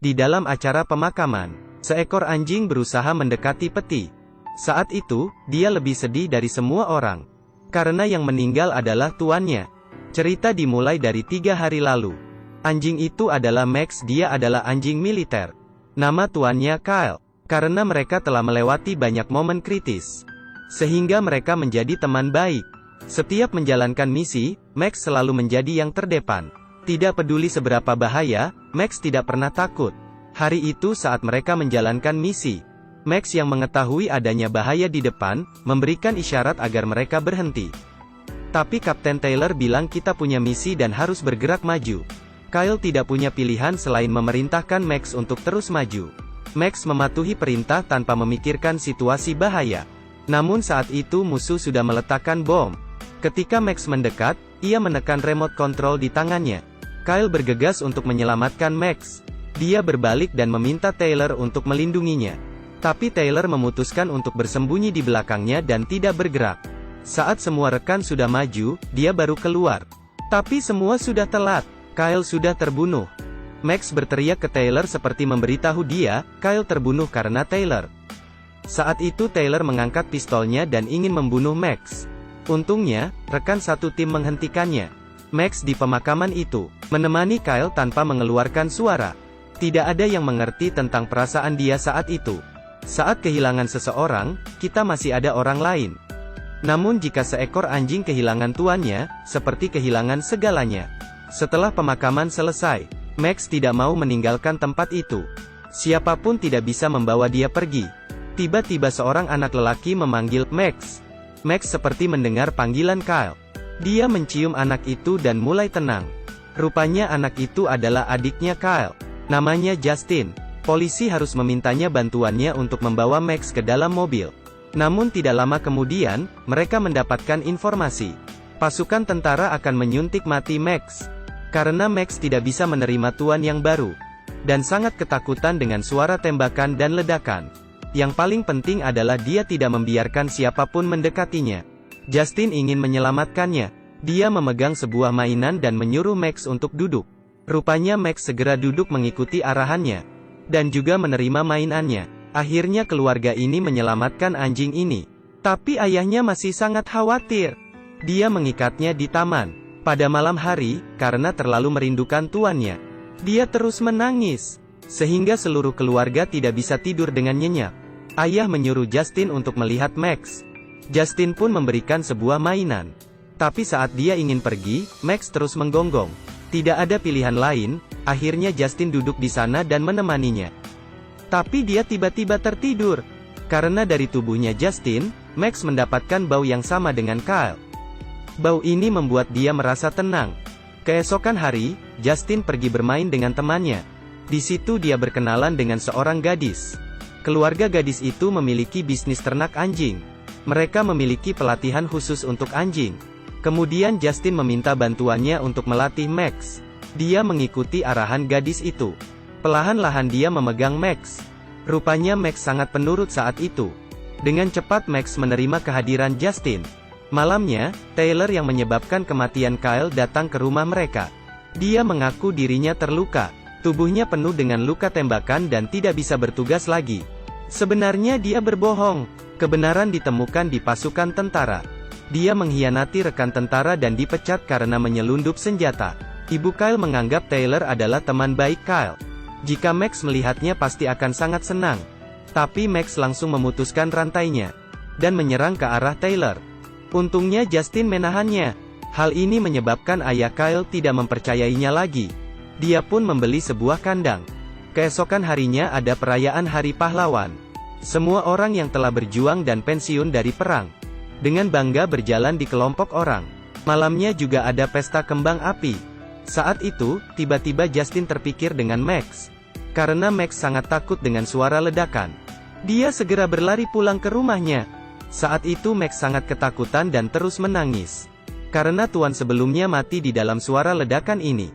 Di dalam acara pemakaman, seekor anjing berusaha mendekati peti. Saat itu, dia lebih sedih dari semua orang. Karena yang meninggal adalah tuannya. Cerita dimulai dari 3 hari lalu. Anjing itu adalah Max, dia adalah anjing militer. Nama tuannya Kyle. Karena mereka telah melewati banyak momen kritis. Sehingga mereka menjadi teman baik. Setiap menjalankan misi, Max selalu menjadi yang terdepan. Tidak peduli seberapa bahaya, Max tidak pernah takut. Hari itu saat mereka menjalankan misi, Max yang mengetahui adanya bahaya di depan, memberikan isyarat agar mereka berhenti. Tapi Kapten Taylor bilang kita punya misi dan harus bergerak maju. Kyle tidak punya pilihan selain memerintahkan Max untuk terus maju. Max mematuhi perintah tanpa memikirkan situasi bahaya. Namun saat itu musuh sudah meletakkan bom. Ketika Max mendekat, ia menekan remote control di tangannya. Kyle bergegas untuk menyelamatkan Max. Dia berbalik dan meminta Taylor untuk melindunginya. Tapi Taylor memutuskan untuk bersembunyi di belakangnya dan tidak bergerak. Saat semua rekan sudah maju, dia baru keluar. Tapi semua sudah telat. Kyle sudah terbunuh. Max berteriak ke Taylor seperti memberitahu dia, Kyle terbunuh karena Taylor. Saat itu Taylor mengangkat pistolnya dan ingin membunuh Max. Untungnya, rekan satu tim menghentikannya. Max di pemakaman itu, menemani Kyle tanpa mengeluarkan suara. Tidak ada yang mengerti tentang perasaan dia saat itu. Saat kehilangan seseorang, kita masih ada orang lain. Namun jika seekor anjing kehilangan tuannya, seperti kehilangan segalanya. Setelah pemakaman selesai, Max tidak mau meninggalkan tempat itu. Siapapun tidak bisa membawa dia pergi. Tiba-tiba seorang anak lelaki memanggil Max. Max seperti mendengar panggilan Kyle. Dia mencium anak itu dan mulai tenang. Rupanya anak itu adalah adiknya Kyle. Namanya Justin. Polisi harus memintanya bantuannya untuk membawa Max ke dalam mobil. Namun tidak lama kemudian, mereka mendapatkan informasi. Pasukan tentara akan menyuntik mati Max. Karena Max tidak bisa menerima tuan yang baru. Dan sangat ketakutan dengan suara tembakan dan ledakan. Yang paling penting adalah dia tidak membiarkan siapapun mendekatinya. Justin ingin menyelamatkannya. Dia memegang sebuah mainan dan menyuruh Max untuk duduk. Rupanya Max segera duduk mengikuti arahannya. Dan juga menerima mainannya. Akhirnya keluarga ini menyelamatkan anjing ini. Tapi ayahnya masih sangat khawatir. Dia mengikatnya di taman. Pada malam hari, karena terlalu merindukan tuannya. Dia terus menangis. Sehingga seluruh keluarga tidak bisa tidur dengan nyenyak. Ayah menyuruh Justin untuk melihat Max. Justin pun memberikan sebuah mainan. Tapi saat dia ingin pergi, Max terus menggonggong. Tidak ada pilihan lain, akhirnya Justin duduk di sana dan menemaninya. Tapi dia tiba-tiba tertidur. Karena dari tubuhnya Justin, Max mendapatkan bau yang sama dengan Kyle. Bau ini membuat dia merasa tenang. Keesokan hari, Justin pergi bermain dengan temannya. Di situ dia berkenalan dengan seorang gadis. Keluarga gadis itu memiliki bisnis ternak anjing. Mereka memiliki pelatihan khusus untuk anjing. Kemudian Justin meminta bantuannya untuk melatih Max. Dia mengikuti arahan gadis itu. Perlahan-lahan dia memegang Max. Rupanya Max sangat penurut saat itu. Dengan cepat Max menerima kehadiran Justin. Malamnya, Taylor yang menyebabkan kematian Kyle datang ke rumah mereka. Dia mengaku dirinya terluka. Tubuhnya penuh dengan luka tembakan dan tidak bisa bertugas lagi. Sebenarnya dia berbohong. Kebenaran ditemukan di pasukan tentara. Dia mengkhianati rekan tentara dan dipecat karena menyelundup senjata. Ibu Kyle menganggap Taylor adalah teman baik Kyle. Jika Max melihatnya pasti akan sangat senang. Tapi Max langsung memutuskan rantainya. Dan menyerang ke arah Taylor. Untungnya Justin menahannya. Hal ini menyebabkan ayah Kyle tidak mempercayainya lagi. Dia pun membeli sebuah kandang. Keesokan harinya ada perayaan Hari Pahlawan. Semua orang yang telah berjuang dan pensiun dari perang. Dengan bangga berjalan di kelompok orang. Malamnya juga ada pesta kembang api. Saat itu, tiba-tiba Justin terpikir dengan Max. Karena Max sangat takut dengan suara ledakan. Dia segera berlari pulang ke rumahnya. Saat itu Max sangat ketakutan dan terus menangis. Karena tuan sebelumnya mati di dalam suara ledakan ini.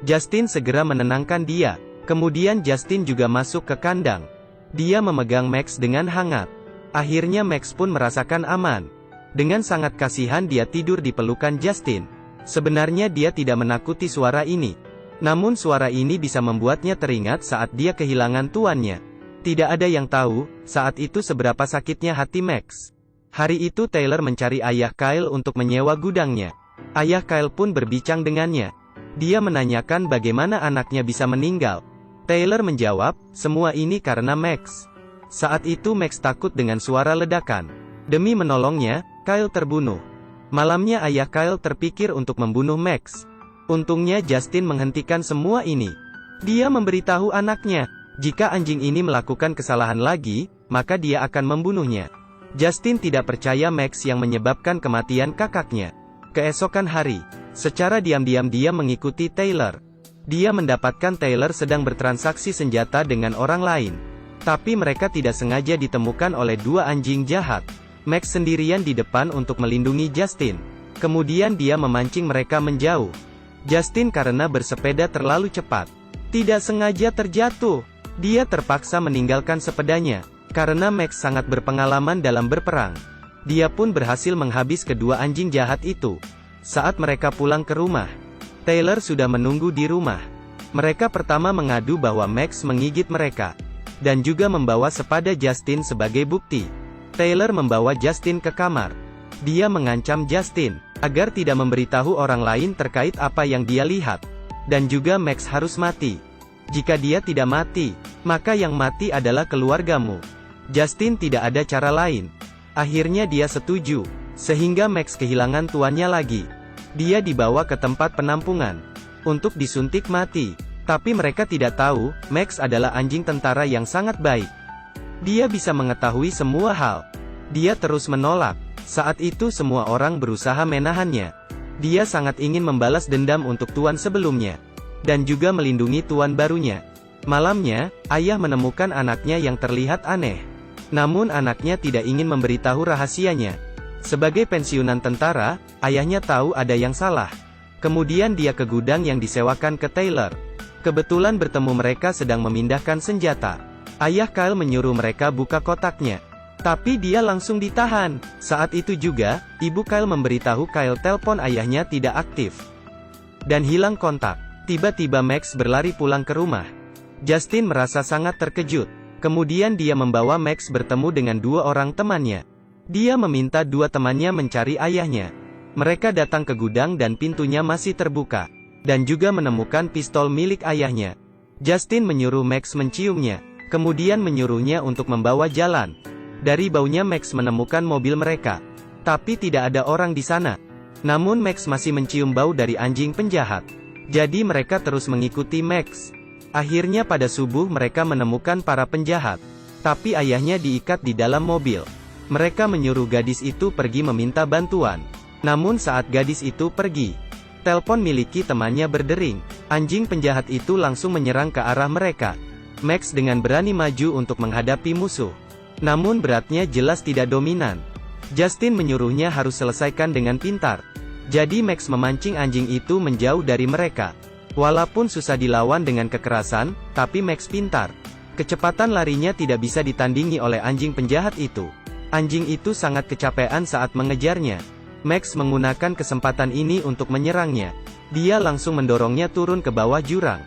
Justin segera menenangkan dia. Kemudian Justin juga masuk ke kandang. Dia memegang Max dengan hangat. Akhirnya Max pun merasakan aman. Dengan sangat kasihan dia tidur di pelukan Justin. Sebenarnya dia tidak menakuti suara ini. Namun suara ini bisa membuatnya teringat saat dia kehilangan tuannya. Tidak ada yang tahu, saat itu seberapa sakitnya hati Max. Hari itu Taylor mencari ayah Kyle untuk menyewa gudangnya. Ayah Kyle pun berbincang dengannya. Dia menanyakan bagaimana anaknya bisa meninggal. Taylor menjawab, semua ini karena Max. Saat itu Max takut dengan suara ledakan. Demi menolongnya, Kyle terbunuh. Malamnya ayah Kyle terpikir untuk membunuh Max. Untungnya Justin menghentikan semua ini. Dia memberitahu anaknya, jika anjing ini melakukan kesalahan lagi, maka dia akan membunuhnya. Justin tidak percaya Max yang menyebabkan kematian kakaknya. Keesokan hari, secara diam-diam dia mengikuti Taylor. Dia mendapatkan Taylor sedang bertransaksi senjata dengan orang lain. Tapi mereka tidak sengaja ditemukan oleh dua anjing jahat. Max sendirian di depan untuk melindungi Justin. Kemudian dia memancing mereka menjauh. Justin karena bersepeda terlalu cepat, tidak sengaja terjatuh. Dia terpaksa meninggalkan sepedanya, karena Max sangat berpengalaman dalam berperang. Dia pun berhasil menghabis kedua anjing jahat itu. Saat mereka pulang ke rumah, Taylor sudah menunggu di rumah. Mereka pertama mengadu bahwa Max menggigit mereka, dan juga membawa sepada Justin sebagai bukti. Taylor membawa Justin ke kamar. Dia mengancam Justin agar tidak memberitahu orang lain terkait apa yang dia lihat. Dan juga Max harus mati. Jika dia tidak mati, maka yang mati adalah keluargamu. Justin tidak ada cara lain. Akhirnya dia setuju, sehingga Max kehilangan tuannya lagi. Dia dibawa ke tempat penampungan untuk disuntik mati. Tapi mereka tidak tahu, Max adalah anjing tentara yang sangat baik. Dia bisa mengetahui semua hal. Dia terus menolak. Saat itu semua orang berusaha menahannya. Dia sangat ingin membalas dendam untuk tuan sebelumnya. Dan juga melindungi tuan barunya. Malamnya, ayah menemukan anaknya yang terlihat aneh. Namun anaknya tidak ingin memberitahu rahasianya. Sebagai pensiunan tentara, ayahnya tahu ada yang salah. Kemudian dia ke gudang yang disewakan ke Taylor. Kebetulan bertemu mereka sedang memindahkan senjata. Ayah Kyle menyuruh mereka buka kotaknya. Tapi dia langsung ditahan. Saat itu juga, ibu Kyle memberitahu Kyle telepon ayahnya tidak aktif. Dan hilang kontak. Tiba-tiba Max berlari pulang ke rumah. Justin merasa sangat terkejut. Kemudian dia membawa Max bertemu dengan dua orang temannya. Dia meminta dua temannya mencari ayahnya. Mereka datang ke gudang dan pintunya masih terbuka. Dan juga menemukan pistol milik ayahnya. Justin menyuruh Max menciumnya. Kemudian menyuruhnya untuk membawa jalan. Dari baunya Max menemukan mobil mereka. Tapi tidak ada orang di sana. Namun Max masih mencium bau dari anjing penjahat. Jadi mereka terus mengikuti Max. Akhirnya pada subuh mereka menemukan para penjahat. Tapi ayahnya diikat di dalam mobil. Mereka menyuruh gadis itu pergi meminta bantuan. Namun saat gadis itu pergi, telepon miliki temannya berdering. Anjing penjahat itu langsung menyerang ke arah mereka. Max dengan berani maju untuk menghadapi musuh. Namun beratnya jelas tidak dominan. Justin menyuruhnya harus selesaikan dengan pintar. Jadi Max memancing anjing itu menjauh dari mereka. Walaupun susah dilawan dengan kekerasan, tapi Max pintar. Kecepatan larinya tidak bisa ditandingi oleh anjing penjahat itu. Anjing itu sangat kecapean saat mengejarnya. Max menggunakan kesempatan ini untuk menyerangnya. Dia langsung mendorongnya turun ke bawah jurang.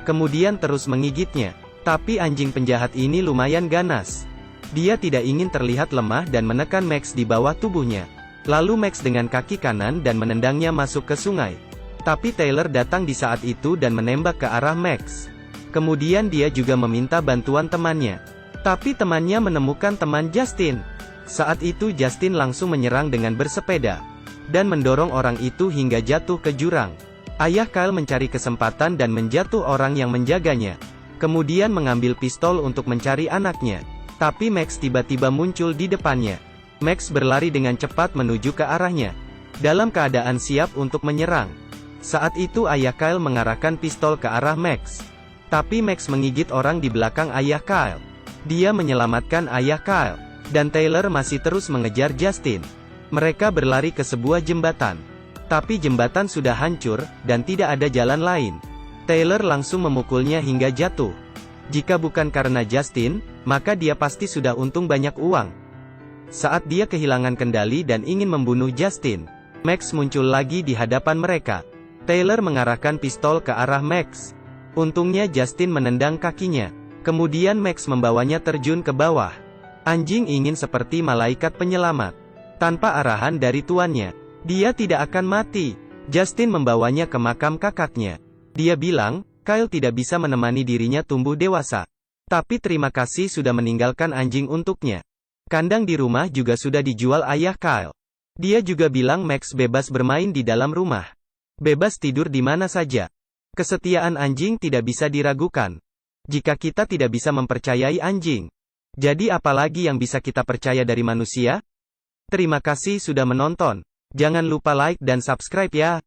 Kemudian terus menggigitnya. Tapi anjing penjahat ini lumayan ganas. Dia tidak ingin terlihat lemah dan menekan Max di bawah tubuhnya. Lalu Max dengan kaki kanan dan menendangnya masuk ke sungai. Tapi Taylor datang di saat itu dan menembak ke arah Max. Kemudian dia juga meminta bantuan temannya. Tapi temannya menemukan teman Justin. Saat itu Justin langsung menyerang dengan bersepeda. Dan mendorong orang itu hingga jatuh ke jurang. Ayah Kyle mencari kesempatan dan menjatuh orang yang menjaganya. Kemudian mengambil pistol untuk mencari anaknya. Tapi Max tiba-tiba muncul di depannya. Max berlari dengan cepat menuju ke arahnya. Dalam keadaan siap untuk menyerang. Saat itu ayah Kyle mengarahkan pistol ke arah Max. Tapi Max menggigit orang di belakang ayah Kyle. Dia menyelamatkan ayah Kyle. Dan Taylor masih terus mengejar Justin. Mereka berlari ke sebuah jembatan. Tapi jembatan sudah hancur, dan tidak ada jalan lain. Taylor langsung memukulnya hingga jatuh. Jika bukan karena Justin, maka dia pasti sudah untung banyak uang. Saat dia kehilangan kendali dan ingin membunuh Justin, Max muncul lagi di hadapan mereka. Taylor mengarahkan pistol ke arah Max. Untungnya Justin menendang kakinya. Kemudian Max membawanya terjun ke bawah. Anjing ingin seperti malaikat penyelamat. Tanpa arahan dari tuannya, dia tidak akan mati. Justin membawanya ke makam kakaknya. Dia bilang, Kyle tidak bisa menemani dirinya tumbuh dewasa. Tapi terima kasih sudah meninggalkan anjing untuknya. Kandang di rumah juga sudah dijual ayah Kyle. Dia juga bilang Max bebas bermain di dalam rumah. Bebas tidur di mana saja. Kesetiaan anjing tidak bisa diragukan. Jika kita tidak bisa mempercayai anjing, jadi apalagi yang bisa kita percaya dari manusia? Terima kasih sudah menonton. Jangan lupa like dan subscribe ya.